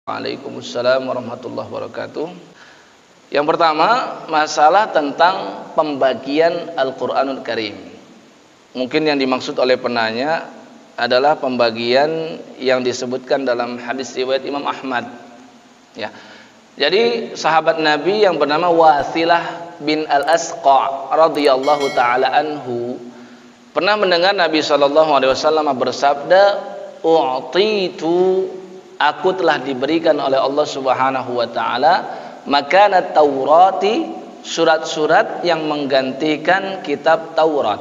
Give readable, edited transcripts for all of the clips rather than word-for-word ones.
Waalaikumsalam warahmatullahi wabarakatuh. Yang pertama, masalah tentang pembagian Al-Qur'anul Karim. Mungkin yang dimaksud oleh penanya adalah pembagian yang disebutkan dalam hadis riwayat Imam Ahmad. Ya. Jadi sahabat Nabi yang bernama Wasilah bin Al-Asqa radhiyallahu taala anhu pernah mendengar Nabi SAW bersabda, "U'titu, aku telah diberikan oleh Allah Subhanahu wa taala makanat Taurati, surat-surat yang menggantikan kitab Taurat."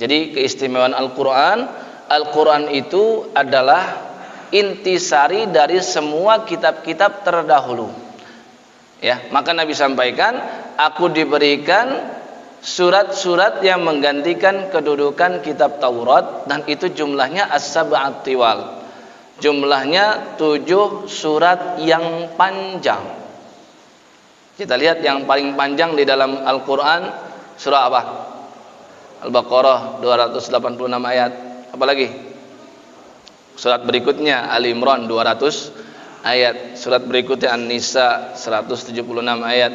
Jadi keistimewaan Al-Qur'an, Al-Qur'an itu adalah intisari dari semua kitab-kitab terdahulu. Ya, maka Nabi sampaikan, aku diberikan surat-surat yang menggantikan kedudukan kitab Taurat, dan itu jumlahnya as-sab'at tiwal. Jumlahnya 7 surat yang panjang. Kita lihat yang paling panjang di dalam Al-Quran surah apa? Al-Baqarah 286 ayat. Apa lagi? Surat berikutnya Ali Imran 200 ayat. Surat berikutnya An-Nisa 176 ayat.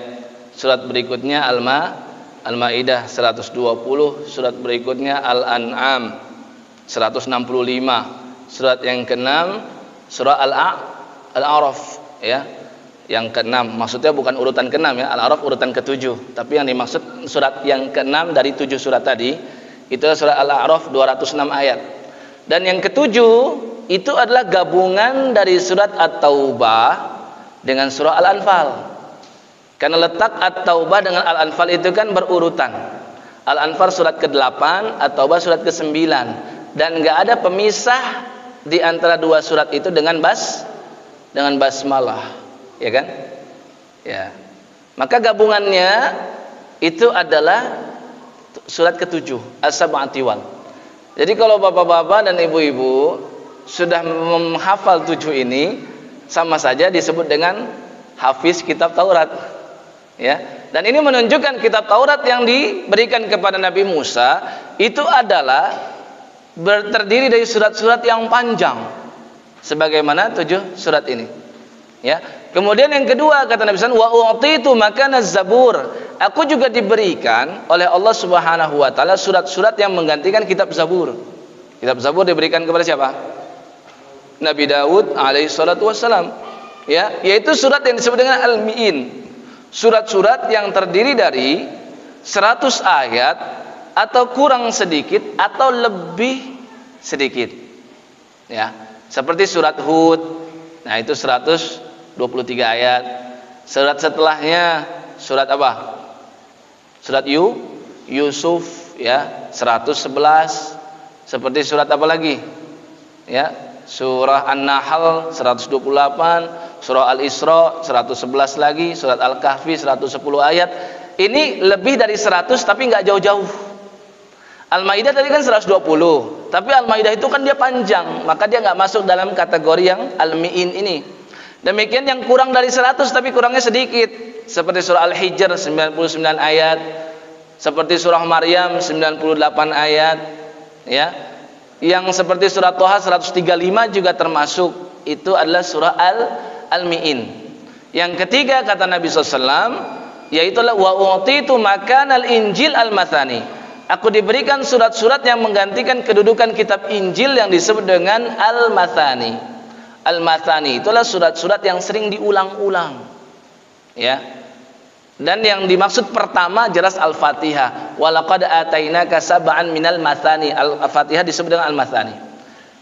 Surat berikutnya Al-Maidah 120. Surat berikutnya Al-An'am 165. Surat yang ke-6 surah Al-A'raf, ya. Yang ke-6 maksudnya bukan urutan ke-6 ya, Al-A'raf urutan ke-7, tapi yang dimaksud surat yang ke-6 dari 7 surat tadi itu surah Al-A'raf 206 ayat. Dan yang ke-7 itu adalah gabungan dari surat At-Taubah dengan surah Al-Anfal. Karena letak At-Taubah dengan Al-Anfal itu kan berurutan. Al-Anfal surat ke-8, At-Taubah surat ke-9, dan enggak ada pemisah di antara dua surat itu dengan basmalah, ya kan? Ya. Maka gabungannya itu adalah surat ke-7, As-Sab'at Tiwal. Jadi kalau bapak-bapak dan ibu-ibu sudah menghafal 7 ini, sama saja disebut dengan hafiz kitab Taurat. Ya. Dan ini menunjukkan kitab Taurat yang diberikan kepada Nabi Musa itu adalah terdiri dari surat-surat yang panjang, sebagaimana 7 surat ini. Ya. Kemudian yang kedua kata Nabi SAW, wa u'titu makanaz zabur, aku juga diberikan oleh Allah Subhanahu wa taala surat-surat yang menggantikan kitab Zabur. Kitab Zabur diberikan kepada siapa? Nabi Daud alaihi salatu wassalam. Ya, yaitu surat yang disebut dengan Al-Mi'in. Surat-surat yang terdiri dari 100 ayat atau kurang sedikit atau lebih sedikit. Ya, seperti surat Hud. Nah, itu 123 ayat. Surat setelahnya surat apa? Surat Yusuf, ya, 111. Seperti surat apa lagi? Ya, surah An-Nahl 128, surah Al-Isra 111 lagi, surat Al-Kahfi 110 ayat. Ini lebih dari 100 tapi enggak jauh-jauh. Al-Maidah tadi kan 120, tapi Al-Maidah itu kan dia panjang, maka dia enggak masuk dalam kategori yang Al-Mi'in ini. Demikian yang kurang dari 100 tapi kurangnya sedikit, seperti surah Al-Hijr 99 ayat, seperti surah Maryam 98 ayat, ya. Yang seperti surah Thaha 135 juga termasuk, itu adalah surah Al-Mi'in. Yang ketiga kata Nabi SAW, yaitu wa u'titu makanal Injil al-Mathani, aku diberikan surat-surat yang menggantikan kedudukan kitab Injil yang disebut dengan Al-Mathani. Al-Mathani itulah surat-surat yang sering diulang-ulang, ya. Dan yang dimaksud pertama jelas Al-Fatihah. Walaqad atainaka sab'an minal mathani. Al-Fatihah disebut dengan Al-Mathani.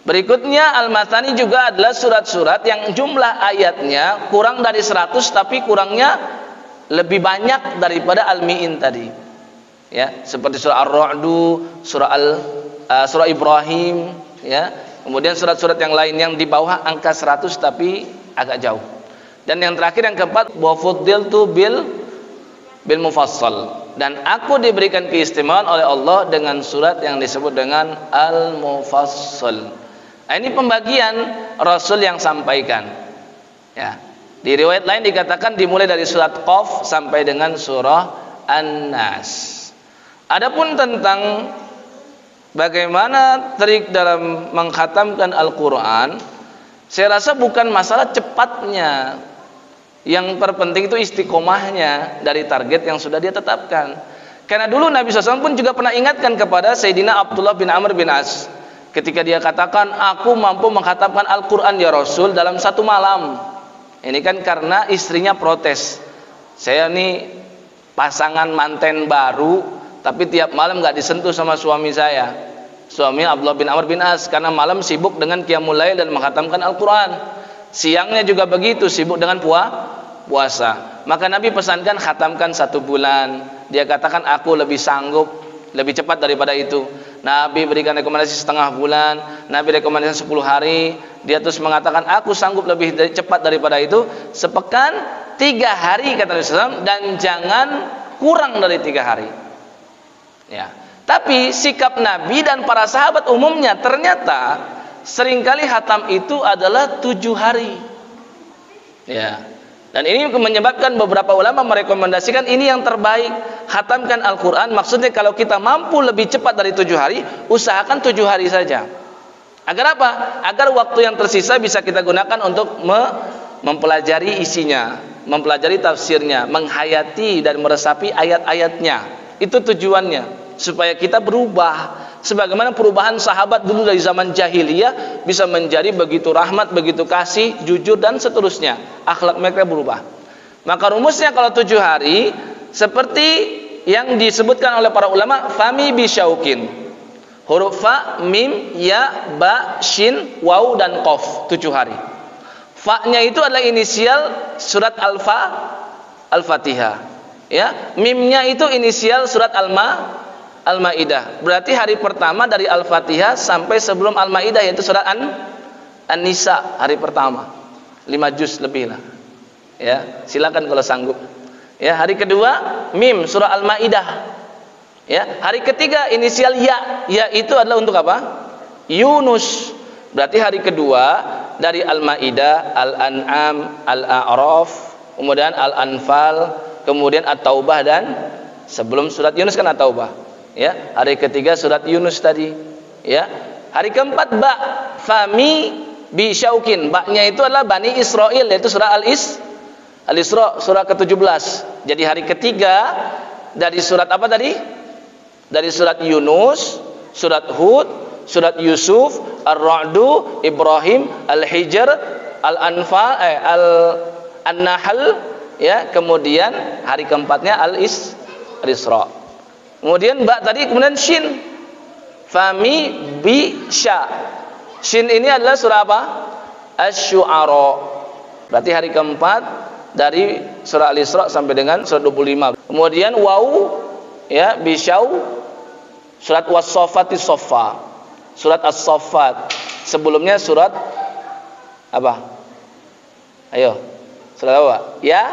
Berikutnya Al-Mathani juga adalah surat-surat yang jumlah ayatnya kurang dari 100 tapi kurangnya lebih banyak daripada Al-Mi'in tadi. Ya, seperti surah Ar-Ra'du, surah Ibrahim, ya. Kemudian surat-surat yang lain yang di bawah angka 100 tapi agak jauh. Dan yang terakhir yang keempat, wa fuddiltu bil mufassal, dan aku diberikan keistimewaan oleh Allah dengan surat yang disebut dengan al-mufassal. Nah, ini pembagian Rasul yang sampaikan. Ya. Di riwayat lain dikatakan dimulai dari surat Qaf sampai dengan surah An-Nas. Adapun tentang bagaimana trik dalam mengkhatamkan Al-Quran, Saya rasa bukan masalah cepatnya, yang terpenting itu istiqomahnya dari target yang sudah dia tetapkan. Karena dulu Nabi SAW pun juga pernah ingatkan kepada Sayyidina Abdullah bin Amr bin As, ketika dia katakan, aku mampu mengkhatamkan Al-Quran ya Rasul dalam satu malam. Ini kan karena istrinya protes, saya nih pasangan manten baru, tapi tiap malam gak disentuh sama suami saya, suami Abdullah bin Amr bin As, karena malam sibuk dengan qiyamul lail dan mengkhatamkan Al-Quran, siangnya juga begitu, sibuk dengan puasa. Maka Nabi pesankan khatamkan 1 bulan. Dia katakan aku lebih sanggup, lebih cepat daripada itu. Nabi berikan rekomendasi setengah bulan, Nabi rekomendasi 10 hari. Dia terus mengatakan aku sanggup lebih cepat daripada itu, sepekan 3 hari kata Nabi SAW, dan jangan kurang dari 3 hari. Ya. Tapi sikap Nabi dan para sahabat umumnya ternyata seringkali khatam itu adalah 7 hari. Ya. Dan ini menyebabkan beberapa ulama merekomendasikan ini yang terbaik, khatamkan Al-Quran. Maksudnya kalau kita mampu lebih cepat dari 7 hari, usahakan 7 hari saja. Agar apa? Agar waktu yang tersisa bisa kita gunakan untuk mempelajari isinya, mempelajari tafsirnya, menghayati dan meresapi ayat-ayatnya. Itu tujuannya, supaya kita berubah. Sebagaimana perubahan sahabat dulu dari zaman jahiliyah bisa menjadi begitu rahmat, begitu kasih, jujur dan seterusnya. Akhlak mereka berubah. Maka rumusnya kalau 7 hari seperti yang disebutkan oleh para ulama, fami bisyaukin. Huruf fa, mim, ya, ba, shin, waw dan qaf, 7 hari. Fa-nya itu adalah inisial surat Al-Fatihah. Ya, mimnya itu inisial surat Al-Maidah. Berarti hari pertama dari Al-Fatihah sampai sebelum Al-Maidah, yaitu surat An-Nisa, hari pertama. 5 juz lebih lah. Ya, silakan kalau sanggup. Ya, hari kedua mim surah Al-Maidah. Ya, hari ketiga inisial ya. Ya itu adalah untuk apa? Yunus. Berarti hari kedua dari Al-Maidah, Al-An'am, Al-A'raf, kemudian Al-Anfal, kemudian At-Taubah, dan sebelum surat Yunus kan At-Taubah. Ya, hari ketiga surat Yunus tadi. Ya, hari keempat ba, fami bi syaukin. Ba-nya itu adalah Bani Israel, yaitu surah Al-Isra, surah ke-17. Jadi hari ketiga dari surat apa tadi? Dari surat Yunus, surat Hud, surat Yusuf, Ar-Ra'du, Ibrahim, Al-Hijr, Al-Anfal, An-Nahl, ya, kemudian hari keempatnya Al-Isra. Kemudian ba tadi, kemudian shin, fami bi sya. Shin ini adalah surah apa? Asy-Syu'ara. Berarti hari keempat dari surah Al-Isra sampai dengan surat 25. Kemudian waw, ya, bi syau, surat Was-Saffati Saffa, surat As-Saffat. Sebelumnya surat apa? Ayo, surat apa? Ya,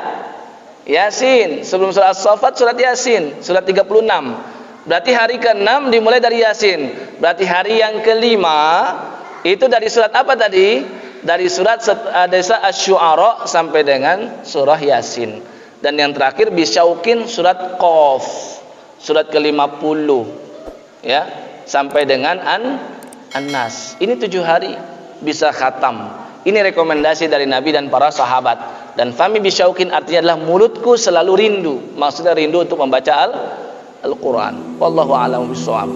Yasin. Sebelum surat As-Saffat surat Yasin, surat 36. Berarti hari ke-6 dimulai dari Yasin. Berarti hari yang kelima itu dari surat apa tadi? Dari surat Asy-Syu'ara sampai dengan surah Yasin. Dan yang terakhir bisyaukin surat Qaf, surat ke-50, ya, sampai dengan An-Nas. Ini 7 hari bisa khatam. Ini rekomendasi dari Nabi dan para sahabat. Dan fami bisyaukin artinya adalah mulutku selalu rindu. Maksudnya rindu untuk membaca Al-Quran. Wallahu a'lam bishawab.